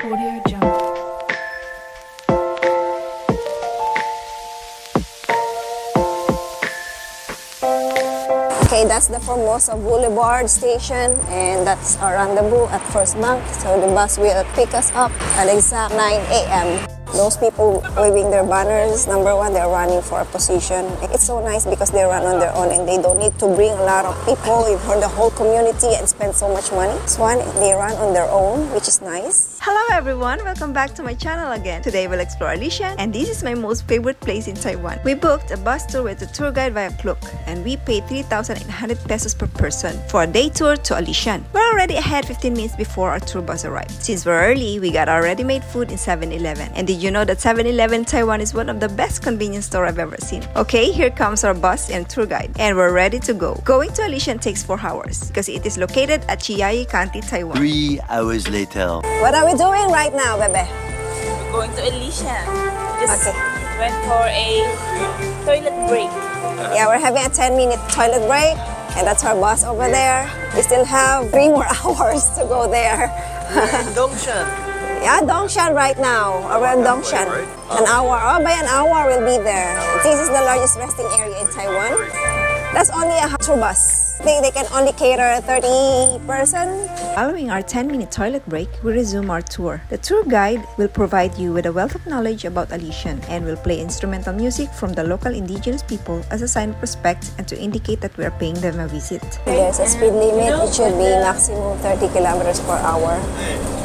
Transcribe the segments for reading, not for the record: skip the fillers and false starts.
Audio Jungle. Okay, that's the Formosa Boulevard station, and that's our rendezvous at First Bank. So the bus will pick us up at exact 9 a.m. Those people waving their banners, number one, they're running for a position. It's so nice because they run on their own and they don't need to bring a lot of people for the whole community and spend so much money. So one, they run on their own, which is nice. Hello everyone, welcome back to my channel again. Today we'll explore Alishan, and this is my most favorite place in Taiwan. We booked a bus tour with a tour guide via Klook, and we paid 3,800 pesos per person for a day tour to Alishan. We're already ahead 15 minutes before our tour bus arrived. Since we're early, we got our ready-made food in 7-Eleven. And did you know that 7-Eleven Taiwan is one of the best convenience stores I've ever seen? Okay, here comes our bus and tour guide, and we're ready to go. Going to Alishan takes 4 hours because it is located at Chiayi County, Taiwan. 3 hours later. What are we doing right now, Bebe? We're going to Alishan. Just went for a toilet break. Yeah, we're having a 10-minute toilet break, and that's our bus over there. We still have 3 more hours to go there. Dongshan. Yeah, Dongshan right now. Around Dongshan. An hour. Oh, by an hour we'll be there. This is the largest resting area in Taiwan. That's only a tour bus. They can only cater 30 person. Following our 10-minute toilet break, we resume our tour. The tour guide will provide you with a wealth of knowledge about Alishan and will play instrumental music from the local indigenous people as a sign of respect and to indicate that we are paying them a visit. There's a speed limit. It should be maximum 30 kilometers per hour.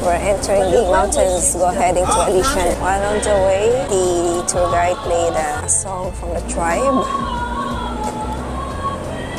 We're entering the mountains, go heading to Alishan. While on the way, the tour guide played a song from the tribe.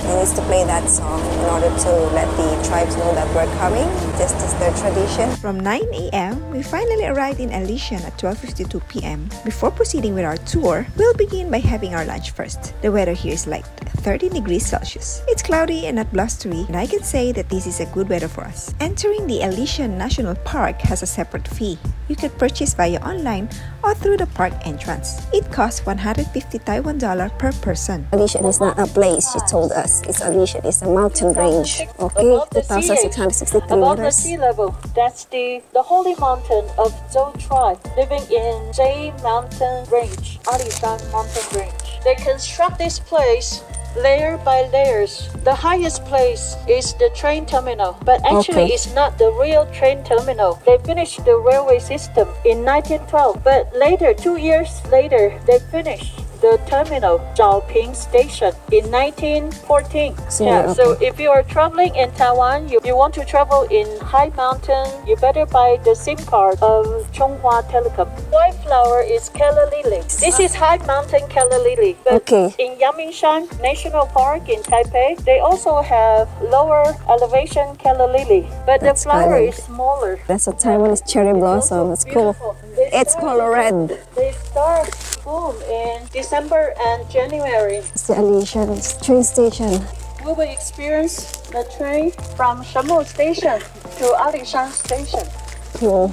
He needs to play that song in order to let the tribes know that we're coming. This is their tradition. From 9 a.m., we finally arrived in Alishan at 12:52 p.m. Before proceeding with our tour, we'll begin by having our lunch first. The weather here is like 30 degrees Celsius. It's cloudy and not blustery, and I can say that this is a good weather for us. Entering the Alishan National Park has a separate fee. You can purchase via online or through the park entrance. It costs 150 Taiwan dollar per person. Alishan is not a place, she told us. It's Alishan, it's a mountain range. Okay, 2,663 above the meters. sea level. That's the holy mountain of Zhou tribe living in Chiayi Mountain Range, Alishan Mountain Range. They construct this place layer by layers. The highest place is the train terminal, but actually it's not the real train terminal. They finished the railway system in 1912, but later, 2 years later, they finished the terminal, Zhaoping Station, in 1914. So if you are traveling in Taiwan, you want to travel in high mountain, you better buy the SIM card of Chonghua Telecom. White flower is calla lily. This is high mountain calla lily. But in Yamingshan National Park in Taipei, they also have lower elevation calla lily, but the flower is smaller. That's a Taiwanese cherry blossom. It's cool. It's color red. They start bloom in December and January. It's the Alishan train station. We will experience the train from Shamu Station to Alishan Station. Cool.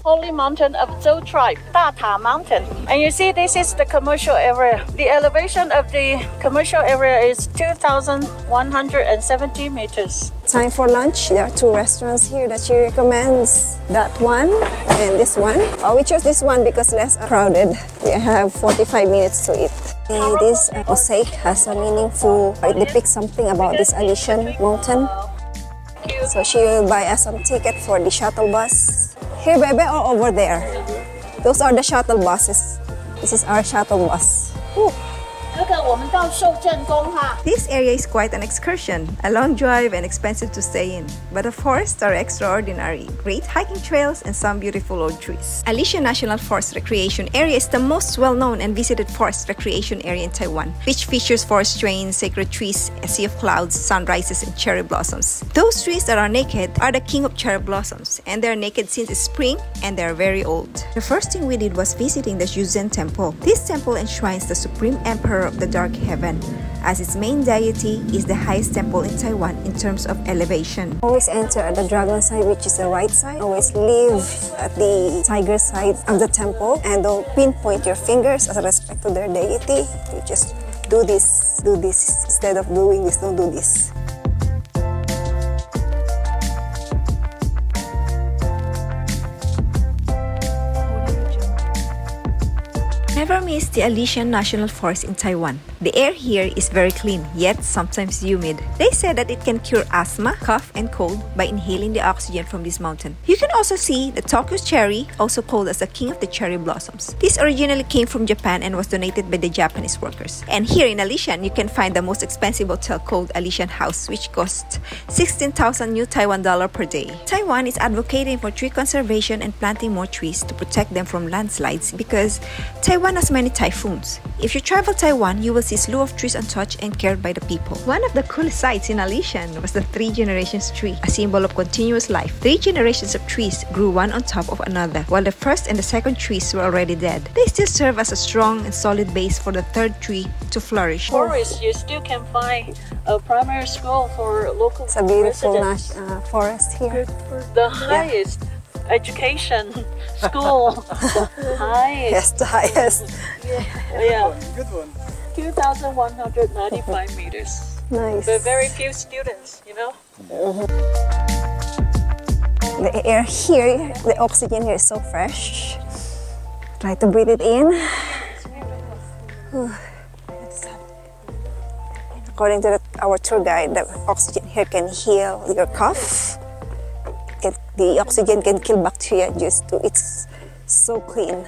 Holy mountain of Zhou tribe, Data Mountain. And you see, this is the commercial area. The elevation of the commercial area is 2,170 meters. Time for lunch. There are 2 restaurants here that she recommends. That one and this one. We chose this one because less crowded. We have 45 minutes to eat. This mosaic has a meaningful, it depicts something about this Alishan mountain. So she will buy us some ticket for the shuttle bus. Here, Bebe, or over there? Those are the shuttle buses. This is our shuttle bus. Ooh. This area is quite an excursion, a long drive and expensive to stay in. But the forests are extraordinary, great hiking trails and some beautiful old trees. Alishan National Forest Recreation Area is the most well-known and visited forest recreation area in Taiwan, which features forest trains, sacred trees, a sea of clouds, sunrises, and cherry blossoms. Those trees that are naked are the king of cherry blossoms, and they are naked since it's spring and they are very old. The first thing we did was visiting the Shuzhen Temple. This temple enshrines the Supreme Emperor of the Dark Heaven, as its main deity is the highest temple in Taiwan in terms of elevation. Always enter at the dragon side, which is the right side. Always live at the tiger side of the temple, and don't pinpoint your fingers as a respect to their deity. You just do this instead of doing this. Don't do this. Never miss the Alishan National Forest in Taiwan. The air here is very clean, yet sometimes humid. They say that it can cure asthma, cough, and cold by inhaling the oxygen from this mountain. You can also see the Tokyo's cherry, also called as the king of the cherry blossoms. This originally came from Japan and was donated by the Japanese workers. And here in Alishan, you can find the most expensive hotel called Alishan House, which costs 16,000 new Taiwan dollar per day. Taiwan is advocating for tree conservation and planting more trees to protect them from landslides because Taiwan has many typhoons. If you travel Taiwan, you will see a slew of trees untouched and cared by the people. One of the coolest sights in Alishan was the 3 generations tree, a symbol of continuous life. 3 generations of trees grew one on top of another, while the first and the second trees were already dead. They still serve as a strong and solid base for the third tree to flourish. Forest, you still can find a primary school for local It's a beautiful residents. forest here. The highest education school. The highest. Yes, the highest. Yeah. Good one. 2,195 meters. Nice. But very few students, you know? The air here, the oxygen here is so fresh. Try to breathe it in. According to our tour guide, the oxygen here can heal your cough. The oxygen can kill bacteria it's so clean.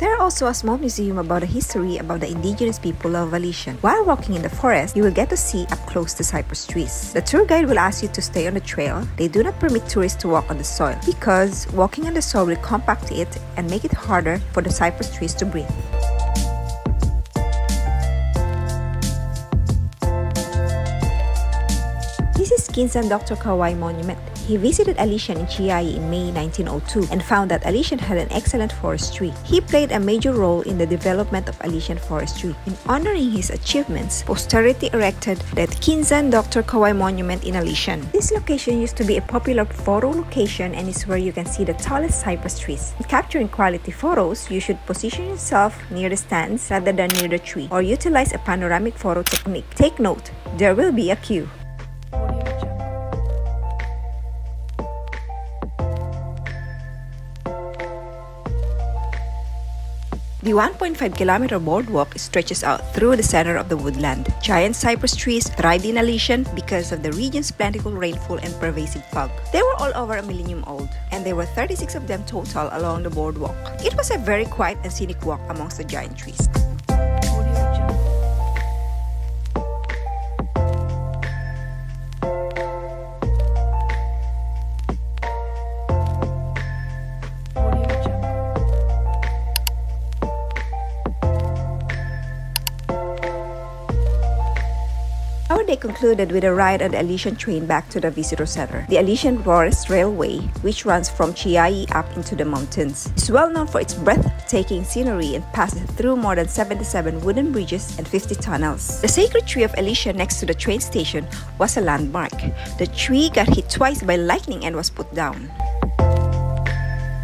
There are also a small museum about the history about the indigenous people of Alishan. While walking in the forest, you will get to see up close the cypress trees. The tour guide will ask you to stay on the trail. They do not permit tourists to walk on the soil because walking on the soil will compact it and make it harder for the cypress trees to breathe. This is Kinsan Dr. Kawai Monument. He visited Alishan in Chiayi in May 1902 and found that Alishan had an excellent forestry. He played a major role in the development of Alishan forestry. In honoring his achievements, posterity erected the Kinsan Dr. Kawai Monument in Alishan. This location used to be a popular photo location and is where you can see the tallest cypress trees. In capturing quality photos, you should position yourself near the stands rather than near the tree or utilize a panoramic photo technique. Take note, there will be a queue. The 1.5-kilometer boardwalk stretches out through the center of the woodland. Giant cypress trees thrived in Alishan because of the region's plentiful rainfall and pervasive fog. They were all over a millennium old, and there were 36 of them total along the boardwalk. It was a very quiet and scenic walk amongst the giant trees. Our day concluded with a ride on the Alishan train back to the visitor center. The Alishan Forest Railway, which runs from Chiayi up into the mountains, is well known for its breathtaking scenery and passes through more than 77 wooden bridges and 50 tunnels. The sacred tree of Alishan next to the train station was a landmark. The tree got hit twice by lightning and was put down.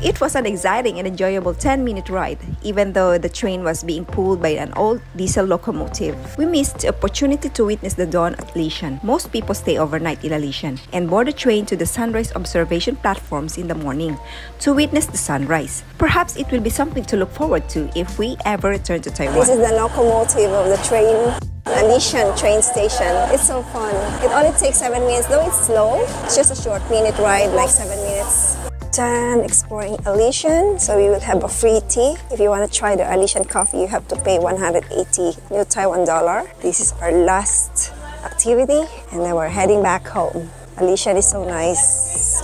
It was an exciting and enjoyable 10-minute ride, even though the train was being pulled by an old diesel locomotive. We missed the opportunity to witness the dawn at Alishan. Most people stay overnight in Alishan and board the train to the sunrise observation platforms in the morning to witness the sunrise. Perhaps it will be something to look forward to if we ever return to Taiwan. This is the locomotive of the train. Alishan train station. It's so fun. It only takes 7 minutes, though it's slow. It's just a short minute ride, like 7 minutes. Done exploring Alishan, so we will have a free tea. If you want to try the Alishan coffee, you have to pay 180 new Taiwan dollar. This is our last activity, and then we're heading back home. Alishan is so nice.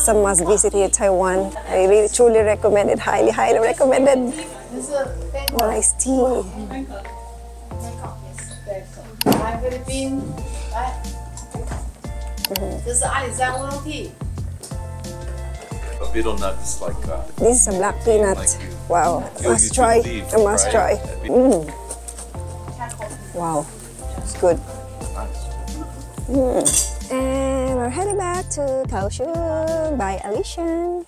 Some must visit here in Taiwan. I really truly recommend it. Highly, highly recommended. Nice tea. 来菲律宾，来，这是阿里山乌龙 tea。 A betel nut is like This is a black peanut. Wow, must try. I must try. Wow, it's good. And we're heading back to Kaohsiung by Alishan.